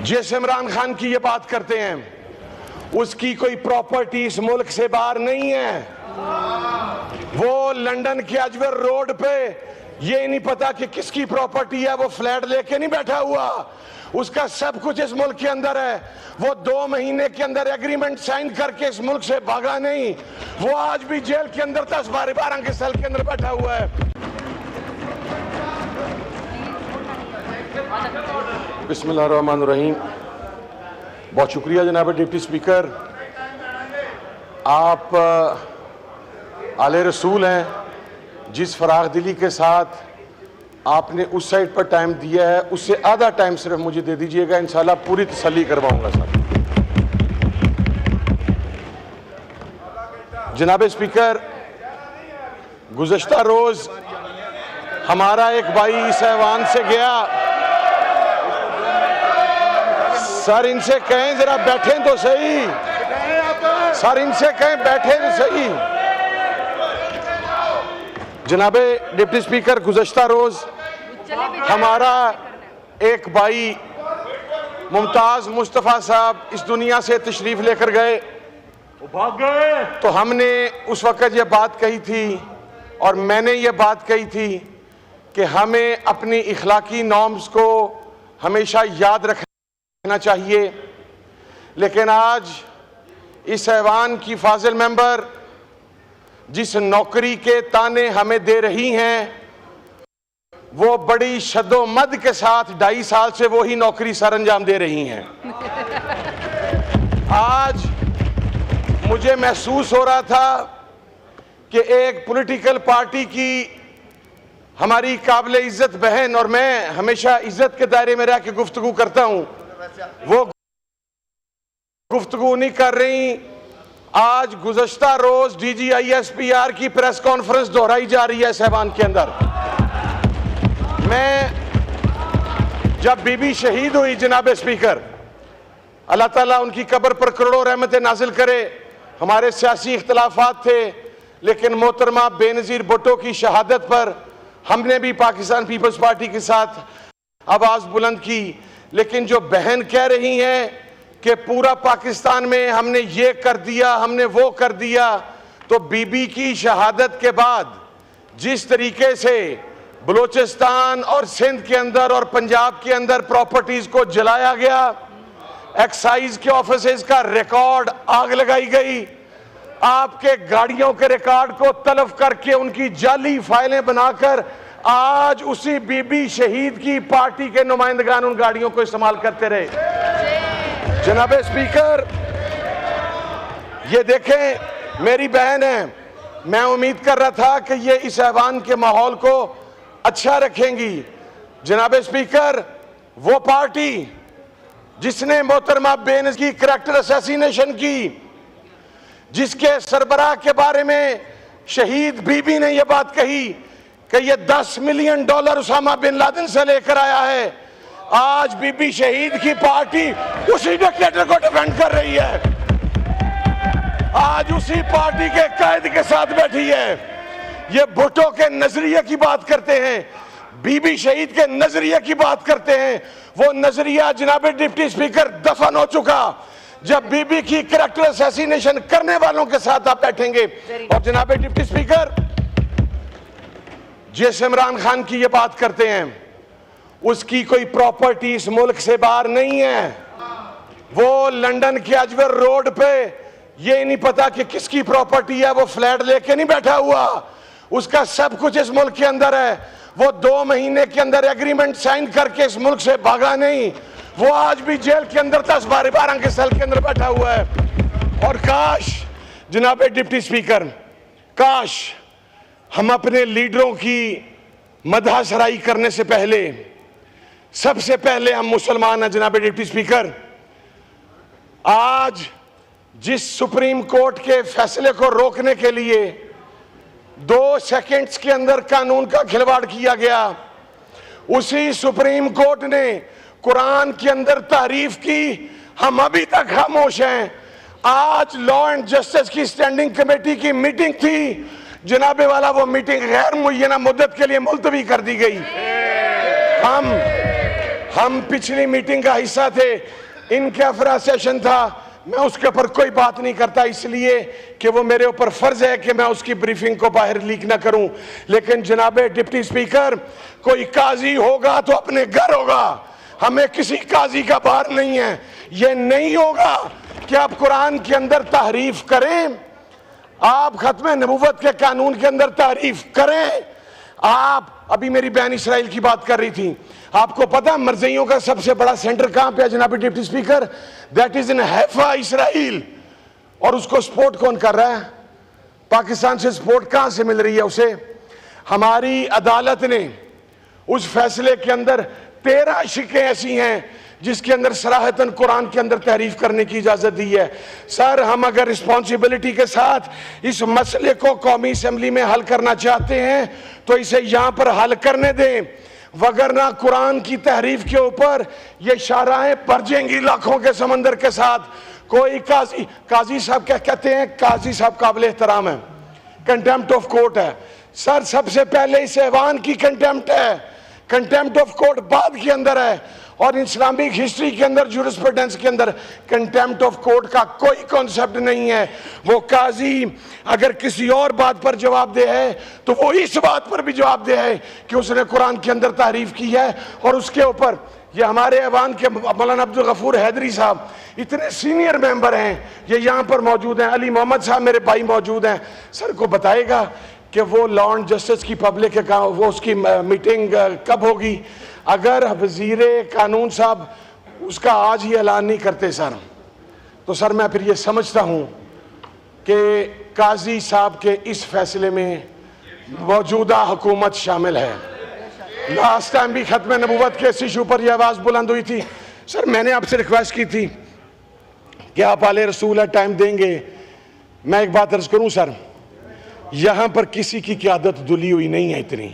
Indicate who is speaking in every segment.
Speaker 1: जिस इमरान खान की ये बात करते हैं उसकी कोई प्रॉपर्टी इस मुल्क से बाहर नहीं है। वो लंदन के अजवर रोड पे ये नहीं पता कि किसकी प्रॉपर्टी है, वो फ्लैट लेके नहीं बैठा हुआ, उसका सब कुछ इस मुल्क के अंदर है। वो 2 महीने के अंदर एग्रीमेंट साइन करके इस मुल्क से भागा नहीं, वो आज भी जेल के अंदर 10-12 के सेल के अंदर बैठा हुआ है। बिस्मिल्लाहिर्रहमानिर्रहीम। बहुत शुक्रिया जनाब डिप्टी स्पीकर, आप आले रसूल हैं। जिस फराग दिली के साथ आपने उस साइड पर टाइम दिया है उससे आधा टाइम सिर्फ मुझे दे दीजिएगा, इंशाल्लाह पूरी तसल्ली करवाऊंगा सर। जनाब स्पीकर, गुज़श्ता रोज हमारा एक भाई इस ऐवान से गया, सर इनसे कहें जरा बैठें तो सही, सर इनसे कहें बैठें तो सही। जनाबे डिप्टी स्पीकर, गुज़श्ता रोज हमारा एक भाई मुमताज मुस्तफ़ा साहब इस दुनिया से तशरीफ लेकर गए, भाग गए। तो हमने उस वक़्त ये बात कही थी और मैंने ये बात कही थी कि हमें अपनी इखलाकी नॉर्म्स को हमेशा याद रखना चाहिए। लेकिन आज इस ऐवान की फाजिल मेंबर जिस नौकरी के ताने हमें दे रही हैं वो बड़ी शद्दोमद के साथ 2.5 साल से वही नौकरी सर अंजाम दे रही हैं। आज मुझे महसूस हो रहा था कि एक पॉलिटिकल पार्टी की हमारी काबिल इज्जत बहन, और मैं हमेशा इज्जत के दायरे में रह के गुफ्तगू करता हूं, वो गुफ्तगू नहीं कर रही। आज गुज़श्ता रोज DGISPR की प्रेस कॉन्फ्रेंस दोहराई जा रही है ऐवान के अंदर। मैं जब बीबी शहीद हुई जनाब स्पीकर, अल्लाह ताला उनकी कब्र पर करोड़ों रहमतें नाजिल करे। हमारे सियासी इख्तलाफात थे लेकिन मोहतरमा बेनज़ीर भुट्टो की शहादत पर हमने भी पाकिस्तान पीपल्स पार्टी के साथ आवाज़ बुलंद की। लेकिन जो बहन कह रही हैं कि पूरा पाकिस्तान में हमने ये कर दिया, हमने वो कर दिया, तो बीबी की शहादत के बाद जिस तरीके से बलूचिस्तान और सिंध के अंदर और पंजाब के अंदर प्रॉपर्टीज को जलाया गया, एक्साइज के ऑफिसेज का रिकॉर्ड आग लगाई गई, आपके गाड़ियों के रिकॉर्ड को तलब करके उनकी जाली फाइलें बनाकर आज उसी बीबी शहीद की पार्टी के नुमाइंदगान उन गाड़ियों को इस्तेमाल करते रहे। जनाब स्पीकर, ये देखें मेरी बहन है, मैं उम्मीद कर रहा था कि ये इस ऐवान के माहौल को अच्छा रखेंगी। जनाब स्पीकर, वो पार्टी जिसने मोहतरमा बेनज़ीर की करैक्टर असैसिनेशन की, जिसके सरबराह के बारे में शहीद बीबी ने यह बात कही कि यह $10 मिलियन उसामा बिन लादेन से लेकर आया है, आज बीबी शहीद की पार्टी उसी डिक्टेटर को डिफेंड कर रही है, आज उसी पार्टी के कायद के साथ बैठी है। ये भुट्टो के नजरिए की बात करते हैं, बीबी शहीद के नजरिए की बात करते हैं। वो नजरिया जनाब डिप्टी स्पीकर दफन हो चुका जब बीबी की करैक्टर असैसिनेशन करने वालों के साथ आप बैठेंगे। और जनाब डिप्टी स्पीकर, जिस इमरान खान की ये बात करते हैं उसकी कोई प्रॉपर्टी इस मुल्क से बाहर नहीं है। वो लंदन के अजवर रोड पे ये नहीं पता कि किसकी प्रॉपर्टी है, वो फ्लैट लेके नहीं बैठा हुआ, उसका सब कुछ इस मुल्क के अंदर है। वो 2 महीने के अंदर एग्रीमेंट साइन करके इस मुल्क से भागा नहीं, वो आज भी जेल के अंदर 10-12 के सेल के अंदर बैठा हुआ है। और काश जनाब डिप्टी स्पीकर, काश हम अपने लीडरों की मदह सराई करने से पहले सबसे पहले हम मुसलमान हैं। जनाब डिप्टी स्पीकर, आज जिस सुप्रीम कोर्ट के फैसले को रोकने के लिए 2 सेकंड्स के अंदर कानून का खिलवाड़ किया गया, उसी सुप्रीम कोर्ट ने कुरान के अंदर तारीफ की, हम अभी तक खामोश हैं। आज लॉ एंड जस्टिस की स्टैंडिंग कमेटी की मीटिंग थी जनाबे वाला, वो मीटिंग गैर मुय्यना मुद्दत के लिए मुलतवी कर दी गई। हम पिछली मीटिंग का हिस्सा थे, इनका सेशन था, मैं उसके ऊपर कोई बात नहीं करता इसलिए कि वो मेरे ऊपर फर्ज है कि मैं उसकी ब्रीफिंग को बाहर लीक ना करूं। लेकिन जनाब डिप्टी स्पीकर, कोई काजी होगा तो अपने घर होगा, हमें किसी काजी का बार नहीं है। ये नहीं होगा कि आप कुरान के अंदर तहरीफ करें, आप खत्म नबूवत के कानून के अंदर तारीफ करें। आप अभी मेरी बहन इसराइल की बात कर रही थी, आपको पता मरज़इयों का सबसे बड़ा सेंटर कहां पे है जनाब deputy speaker? That is in Haifa, Israel. और उसको सपोर्ट कौन कर रहा है? पाकिस्तान से सपोर्ट कहां से मिल रही है उसे? हमारी अदालत ने उस फैसले के अंदर 13 शिकें ऐसी हैं जिसके अंदर सराहतन कुरान के अंदर तहरीफ करने की इजाजत दी है। सर, हम अगर रिस्पॉन्सिबिलिटी के साथ इस मसले को कौमी असेंबली में हल करना चाहते हैं तो इसे यहां पर हल करने दें, वगरना कुरान की तहरीफ के ऊपर ये शाहराहें भर जाएंगी लाखों के समंदर के साथ। कोई काजी साहब क्या कहते हैं? काजी साहब काबिल एहतराम है, कंटेम्प्ट ऑफ कोर्ट है। सर, सबसे पहले इस ऐवान की कंटेम्प्ट है, कंटेम्प्ट ऑफ कोर्ट बाद के अंदर है। और इस्लामिक हिस्ट्री के अंदर, जूरिस्प्रूडेंस के अंदर कंटेम्प्ट ऑफ कोर्ट का कोई कॉन्सेप्ट नहीं है। वो काजी अगर किसी और बात पर जवाबदेह है तो वो इस बात पर भी जवाबदेह है कि उसने कुरान के अंदर तारीफ की है। और उसके ऊपर ये हमारे ऐवान के मौलाना अब्दुल गफूर हैदरी साहब इतने सीनियर मेंबर हैं, ये यहाँ पर मौजूद हैं, अली मोहम्मद साहब मेरे भाई मौजूद हैं। सर को बताएगा कि वो लॉ एंड जस्टिस की पब्लिक है, वो उसकी मीटिंग कब होगी? अगर वजीर कानून साहब उसका आज ही ऐलान नहीं करते सर, तो सर मैं फिर ये समझता हूँ कि काजी साहब के इस फैसले में मौजूदा हुकूमत शामिल है। लास्ट टाइम भी खत्म नबूवत के इस इशू पर यह आवाज़ बुलंद हुई थी। सर, मैंने आपसे रिक्वेस्ट की थी कि आप आले रसूल है, टाइम देंगे। मैं एक बात अर्ज करूँ सर, यहाँ पर किसी की क़यादत दुली हुई नहीं है इतनी।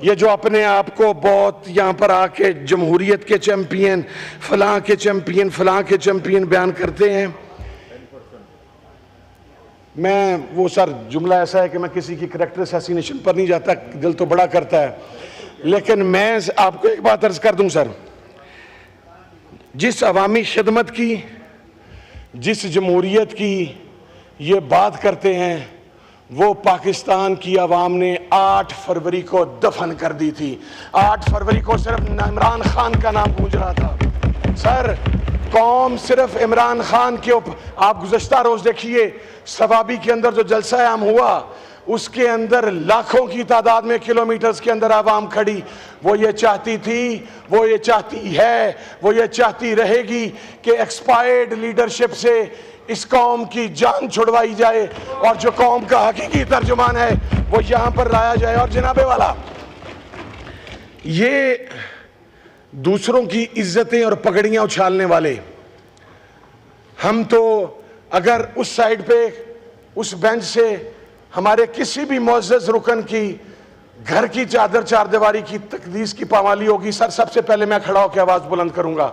Speaker 1: ये जो अपने आप को बहुत यहाँ पर आके जमहूरियत के चैम्पियन, फलां के चैम्पियन, फलां के चैम्पियन बयान करते हैं, मैं वो सर जुमला ऐसा है कि मैं किसी की करैक्टर असैसिनेशन पर नहीं जाता, दिल तो बड़ा करता है। लेकिन मैं आपको एक बात अर्ज कर दूं सर, जिस अवामी खिदमत की, जिस जमहूरियत की ये बात करते हैं, वो पाकिस्तान की आवाम ने 8 फरवरी को दफन कर दी थी। 8 फरवरी को सिर्फ इमरान खान का नाम गूंज रहा था। सर, कौम सिर्फ इमरान खान के ऊपर, आप गुज़श्ता रोज देखिए सवाबी के अंदर जो जलसा आम हुआ, उसके अंदर लाखों की तादाद में किलोमीटर्स के अंदर आवाम खड़ी। वो ये चाहती थी, वो ये चाहती है, वो ये चाहती रहेगी कि एक्सपायर्ड लीडरशिप से इस कौम की जान छुड़वाई जाए और जो कौम का हकीकी तर्जुमान है वो यहाँ पर लाया जाए। और जनाबे वाला, ये दूसरों की इज्जतें और पगड़ियाँ उछालने वाले, हम तो अगर उस साइड पे उस बेंच से हमारे किसी भी मुअज़्ज़ज़ रुकन की घर की चादर चारदीवारी की तकदीस की पामाली होगी, सर सबसे पहले मैं खड़ा होकर आवाज़ बुलंद करूँगा।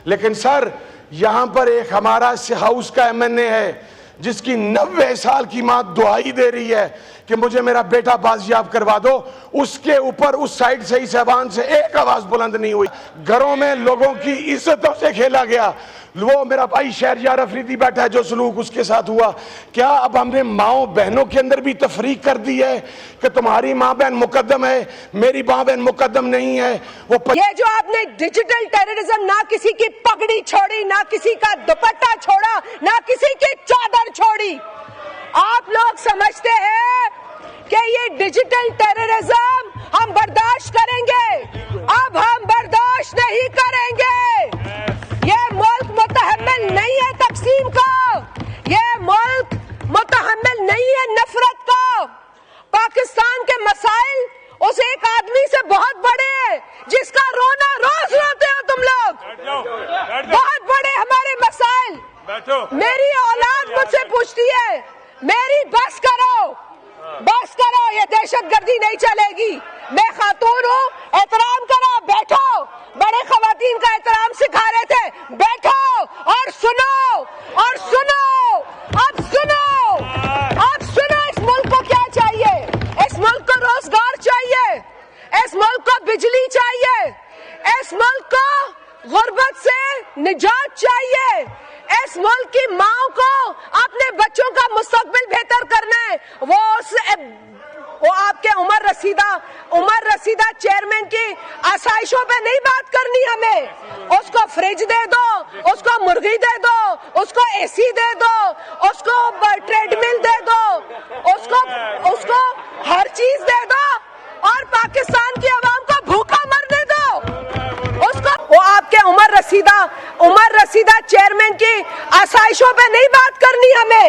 Speaker 1: लेकिन सर, यहाँ पर एक हमारा हाउस का एमएनए है जिसकी 90 साल की माँ दुआई दे रही है कि मुझे मेरा बेटा बाजियाब करवा दो, उसके ऊपर उस साइड से, इस ऐवान से एक आवाज़ बुलंद नहीं हुई। घरों में लोगों की इज्जतों से खेला गया। वो मेरा भाई शहरयार अफरीदी बैठा है, जो सलूक उसके साथ हुआ, क्या अब हमने माओ बहनों के अंदर भी तफरीक कर दी है कि तुम्हारी माँ बहन मुकद्दम है, मेरी माँ बहन मुकद्दम नहीं है? वो
Speaker 2: ये जो आपने डिजिटल टेररिज्म, ना किसी की पगड़ी छोड़ी, ना किसी का दुपट्टा छोड़ा, ना किसी की चादर छोड़ी। आप लोग समझते हैं कि ये डिजिटल टेररिज्म हम बर्दाश्त करेंगे? अब हम बर्दाश्त नहीं करेंगे। ये मुल्क मुतहम्मिल नहीं है तकसीम का, ये मुल्क मुतहम्मिल नहीं है नफरत का। पाकिस्तान के मसाइल उस एक आदमी से बहुत बड़े हैं जिसका रोना रोज रोते हो तुम लोग। बहुत बड़े हमारे मसाइल। मेरी औलाद मुझसे पूछती है, मेरी बस करो, बस करो, ये दहशतगर्दी नहीं चलेगी। मैं खातून हूँ, एहतराम करो, बैठो। बड़े खवातीन का एहतराम सिखा रहे थे, बैठो और सुनो, और सुनो, अब सुनो, अब सुनो। इस मुल्क को क्या चाहिए? इस मुल्क को रोजगार चाहिए, इस मुल्क को बिजली चाहिए, इस मुल्क को गुर्बत से निजात चाहिए। इस मुल्क की माओ को अपने बच्चों का मुस्तकबिल बेहतर करना है। वो आपके उमर रसीदा चेयरमैन की आसाइशों पे नहीं बात करनी हमें। उसको फ्रिज दे दो, उसको मुर्गी दे दो, उसको एसी दे दो, उसको ट्रेडमिल दे दो, उसको हर चीज दे दो और पाकिस्तान की आवाम को भूखा मरने दो। वो आपके उमर रसीदा चेयरमैन की आसाइशों पे नहीं बात करनी हमें।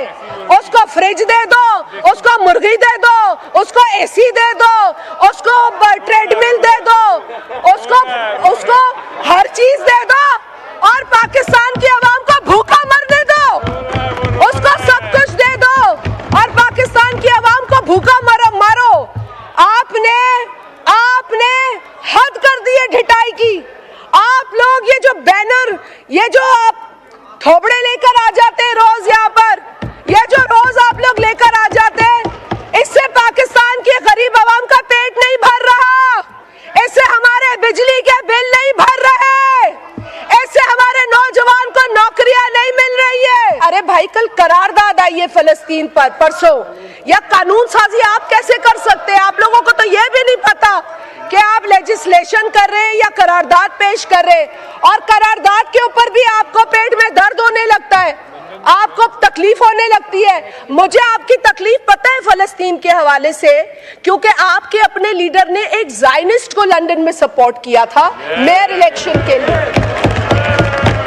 Speaker 2: उसको फ्रिज दे दो, उसको मुर्गी दे दो, उसको एसी दे दो, उसको ट्रेडमिल दे दो, उसको हर चीज दे दो और पाकिस्तान की आवाम को भूखा मरने दो। उसको सब कुछ दे दो और पाकिस्तान की आवाम को भूखा मारो। आपने हद कर दी है ढिठाई की। आप लोग ये जो बैनर, ये जो आप थोबड़े लेकर आ जाते हैं रोज यहाँ पर, ये जो रोज आप लोग लेकर आ जाते हैं, इससे पाकिस्तान के गरीब आवाम का पेट नहीं भर रहा, इससे हमारे बिजली के बिल नहीं भर रहे, इससे हमारे नौजवान को नौकरियां नहीं मिल रही है। अरे भाई, कल करारदाद आई है फलस्तीन पर परसों, या कानून साजी आप कैसे कर सकते हैं? आप लोगों को तो यह भी नहीं पता कि आप लेजिस्लेशन कर रहे हैं या करारदाद पेश कर रहे हैं, और करारदाद के ऊपर भी आपको पेट में दर्द होने लगता है, आपको तकलीफ होने लगती है। मुझे आपकी तकलीफ पता है फलस्तीन के हवाले से, क्योंकि आपके अपने लीडर ने एक ज़ायनिस्ट को लंदन में सपोर्ट किया था मेयर इलेक्शन के लिए।